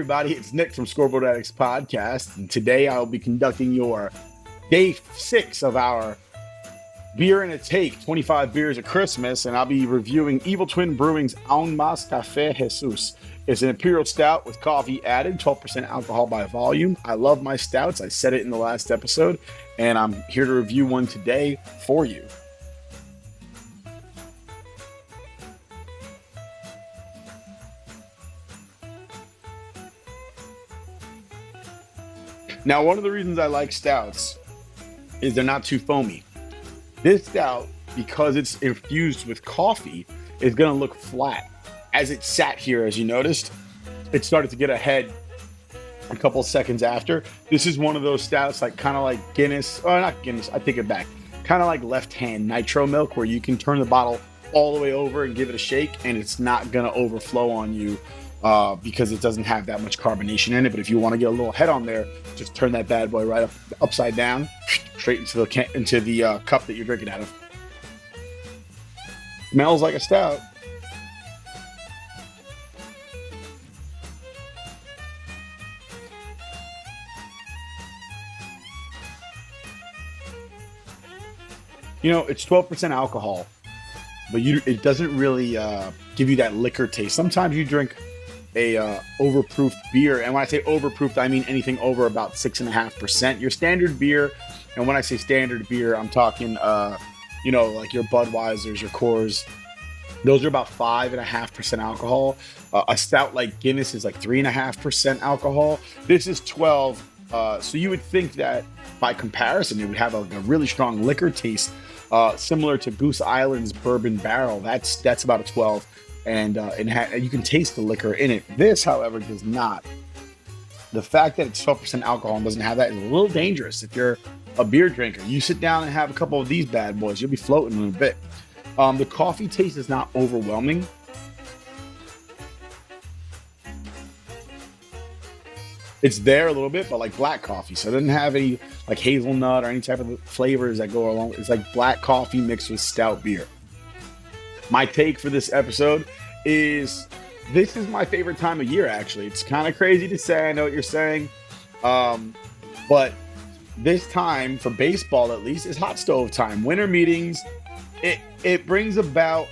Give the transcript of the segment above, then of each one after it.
everybody. It's Nick from Scoreboard Addicts Podcast, and today I'll be conducting your day 6 of our Beer and a Take, 25 Beers of Christmas, and I'll be reviewing Evil Twin Brewing's Aún Más Café Jesus. It's an imperial stout with coffee added, 12% alcohol by volume. I love my stouts. I said it in the last episode, and I'm here to review one today for you. Now, one of the reasons I like stouts is they're not too foamy. This stout, because it's infused with coffee, is going to look flat. As it sat here, as you noticed, it started to get ahead a couple seconds after. This is one of those stouts, kind of like Guinness, or not Guinness, I take it back, kind of like Left Hand Nitro Milk, where you can turn the bottle all the way over and give it a shake, and it's not going to overflow on you because it doesn't have that much carbonation in it. But if you want to get a little head on there, just turn that bad boy right upside down, straight into the cup that you're drinking out of. Smells like a stout. You know, it's 12% alcohol, but it doesn't really give you that liquor taste. Sometimes you drink a overproof beer, and when I say overproofed, I mean anything over about 6.5%. Your standard beer, and when I say standard beer, I'm talking like your Budweisers, your Coors. Those are about 5.5% alcohol. A stout like Guinness is like 3.5% alcohol. This is 12. So you would think that by comparison, it would have a really strong liquor taste, similar to Goose Island's Bourbon Barrel. That's about a 12. And you can taste the liquor in it. This, however, does not. The fact that it's 12% alcohol and doesn't have that is a little dangerous if you're a beer drinker. You sit down and have a couple of these bad boys, you'll be floating in a bit. The coffee taste is not overwhelming. It's there a little bit, but like black coffee. So it doesn't have any like hazelnut or any type of flavors that go along. It's like black coffee mixed with stout beer. My take for this episode is this is my favorite time of year, actually. It's kind of crazy to say. I know what you're saying. But this time, for baseball at least, is hot stove time. Winter meetings, it brings about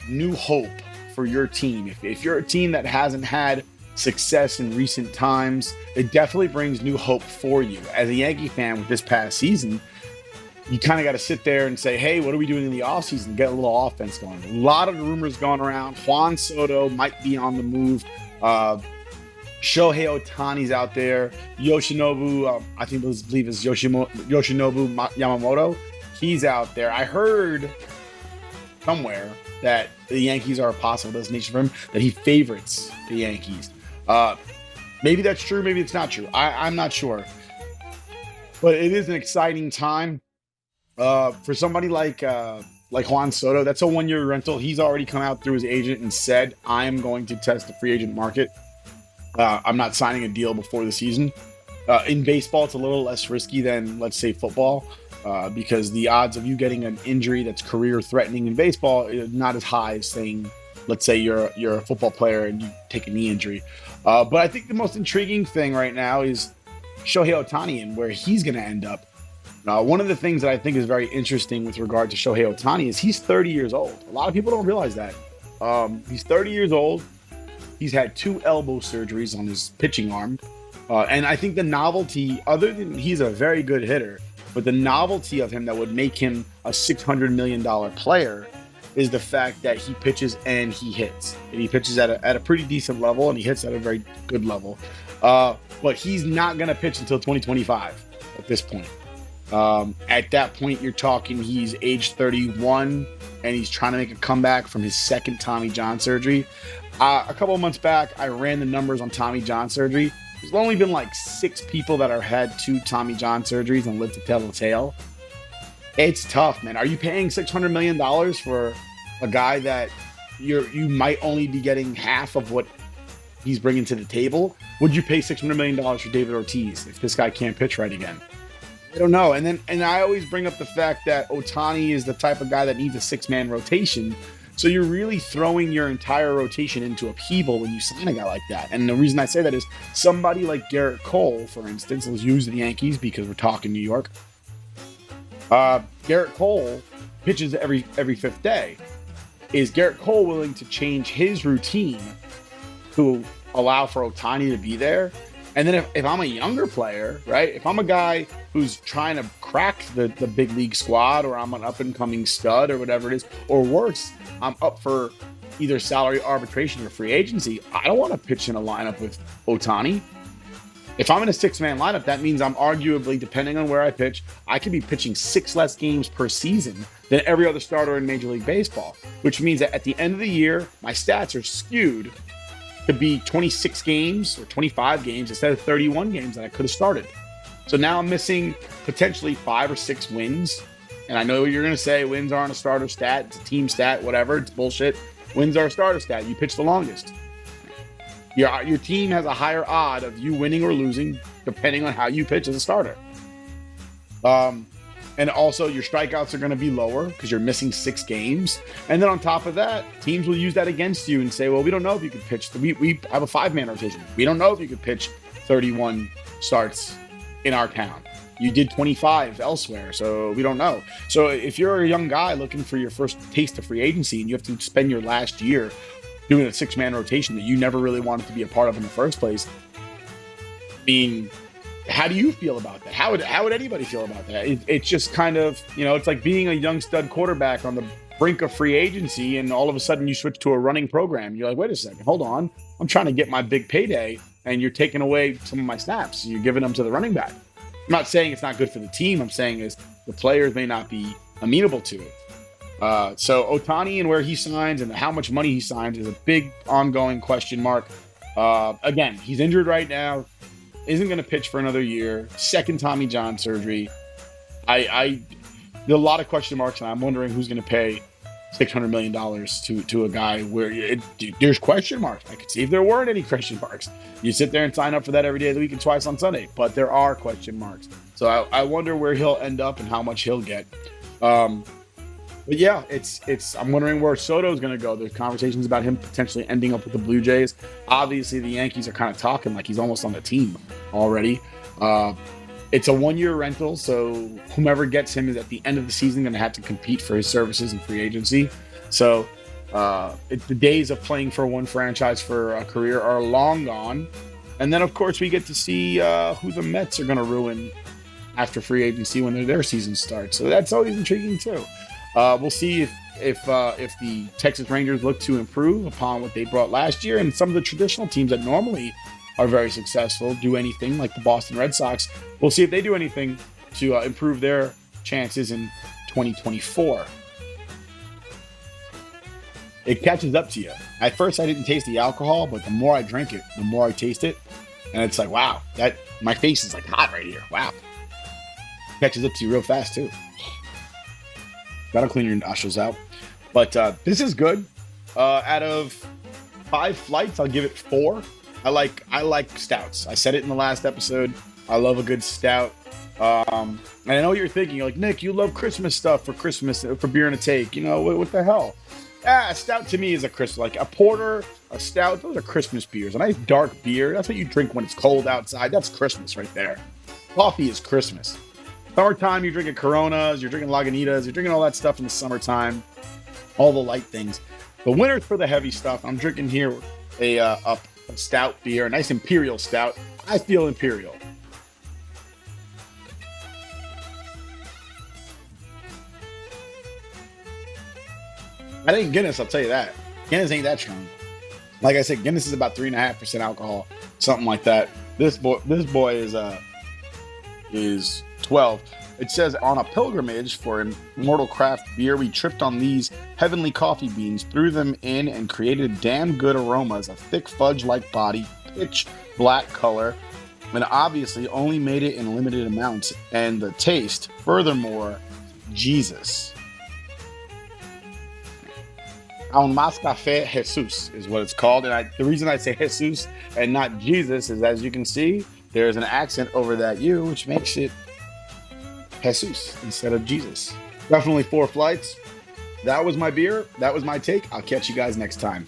new hope for your team. If you're a team that hasn't had success in recent times, it definitely brings new hope for you. As a Yankee fan with this past season, you kind of got to sit there and say, hey, what are we doing in the offseason? Get a little offense going. A lot of rumors going around. Juan Soto might be on the move. Shohei Ohtani's out there. Yoshinobu, I believe is Yoshinobu Yamamoto. He's out there. I heard somewhere that the Yankees are a possible destination for him, that he favorites the Yankees. Maybe that's true. Maybe it's not true. I'm not sure. But it is an exciting time. For somebody like Juan Soto, that's a 1-year rental. He's already come out through his agent and said, I am going to test the free agent market. I'm not signing a deal before the season. In baseball, it's a little less risky than, let's say, football, because the odds of you getting an injury that's career-threatening in baseball is not as high as saying, let's say you're a football player and you take a knee injury. But I think the most intriguing thing right now is Shohei Ohtani and where he's going to end up. One of the things that I think is very interesting with regard to Shohei Ohtani is he's 30 years old. A lot of people don't realize that. He's 30 years old. He's had 2 elbow surgeries on his pitching arm. And I think the novelty, other than he's a very good hitter, but the novelty of him that would make him a $600 million player is the fact that he pitches and he hits. And he pitches at a pretty decent level, and he hits at a very good level. But he's not going to pitch until 2025 at this point. At that point, you're talking he's age 31 and he's trying to make a comeback from his second Tommy John surgery. A couple of months back, I ran the numbers on Tommy John surgery. There's only been like 6 people that have had 2 Tommy John surgeries and lived to tell the tale. It's tough, man. Are you paying $600 million for a guy that you might only be getting half of what he's bringing to the table? Would you pay $600 million for David Ortiz if this guy can't pitch right again? I don't know. And I always bring up the fact that Ohtani is the type of guy that needs a 6-man rotation So you're really throwing your entire rotation into upheaval when you sign a guy like that. And the reason I say that is somebody like Garrett Cole, for instance, let's use the Yankees because we're talking New York. Garrett Cole pitches every fifth day. Is Garrett Cole willing to change his routine to allow for Ohtani to be there? And then if I'm a younger player, right? If I'm a guy who's trying to crack the big league squad, or I'm an up-and-coming stud or whatever it is, or worse, I'm up for either salary arbitration or free agency, I don't want to pitch in a lineup with Ohtani. If I'm in a six-man lineup, that means I'm arguably, depending on where I pitch, I could be pitching 6 less games per season than every other starter in Major League Baseball, which means that at the end of the year, my stats are skewed to be 26 games or 25 games instead of 31 games that I could have started. So now I'm missing potentially 5 or 6 wins. And I know you're going to say wins aren't a starter stat. It's a team stat, whatever. It's bullshit. Wins are a starter stat. You pitch the longest. Your team has a higher odd of you winning or losing depending on how you pitch as a starter. And also your strikeouts are going to be lower because you're missing 6 games. And then on top of that, teams will use that against you and say, well, we don't know if you could pitch. We have a 5-man rotation. We don't know if you could pitch 31 starts in our town. You did 25 elsewhere, so we don't know. So if you're a young guy looking for your first taste of free agency and you have to spend your last year doing a 6-man rotation that you never really wanted to be a part of in the first place, I mean, how do you feel about that? How would anybody feel about that? It's just kind of, it's like being a young stud quarterback on the brink of free agency, and all of a sudden you switch to a running program. You're like, wait a second, hold on. I'm trying to get my big payday, and you're taking away some of my snaps. You're giving them to the running back. I'm not saying it's not good for the team. I'm saying is the players may not be amenable to it. So Ohtani and where he signs and how much money he signs is a big ongoing question mark. Again, he's injured right now. Isn't going to pitch for another year. Second Tommy John surgery. There are a lot of question marks, and I'm wondering who's going to pay $600 million to a guy where there's question marks. I could see if there weren't any question marks. You sit there and sign up for that every day of the week and twice on Sunday, but there are question marks. So I wonder where he'll end up and how much he'll get. But yeah, I'm wondering where Soto's going to go. There's conversations about him potentially ending up with the Blue Jays. Obviously, the Yankees are kind of talking like he's almost on the team already. It's a 1-year rental, so whomever gets him is at the end of the season going to have to compete for his services in free agency. So the days of playing for one franchise for a career are long gone. And then, of course, we get to see who the Mets are going to ruin after free agency when their season starts. So that's always intriguing, too. We'll see if the Texas Rangers look to improve upon what they brought last year, and some of the traditional teams that normally are very successful do anything, like the Boston Red Sox. We'll see if they do anything to improve their chances in 2024. It catches up to you. At first, I didn't taste the alcohol, but the more I drink it, the more I taste it, and it's like, wow, my face is like hot right here. Wow, catches up to you real fast too. That'll clean your nostrils out. But this is good. Out of 5 flights, I'll give it 4. I like stouts. I said it in the last episode. I love a good stout. And I know what you're thinking. You're like, Nick, you love Christmas stuff for Christmas, for beer and a take. What the hell? A stout to me is a Christmas. Like a porter, a stout, those are Christmas beers. A nice dark beer, that's what you drink when it's cold outside. That's Christmas right there. Coffee is Christmas. Summertime, you're drinking Coronas, you're drinking Lagunitas, you're drinking all that stuff in the summertime, all the light things. The winter's for the heavy stuff. I'm drinking here a stout beer, a nice imperial stout. I feel imperial. That ain't Guinness, I'll tell you that. Guinness ain't that strong. Like I said, Guinness is about 3.5% alcohol, something like that. This boy is 12. It says, on a pilgrimage for immortal craft beer, we tripped on these heavenly coffee beans, threw them in, and created damn good aromas, a thick fudge-like body, pitch black color, and obviously only made it in limited amounts. And the taste, furthermore, Jesus. Un más café Jesus is what it's called. And the reason I say Jesus and not Jesus is, as you can see, there's an accent over that U, which makes it Jesus instead of Jesus. Definitely 4 flights. that was my beer. That was my take. I'll catch you guys next time.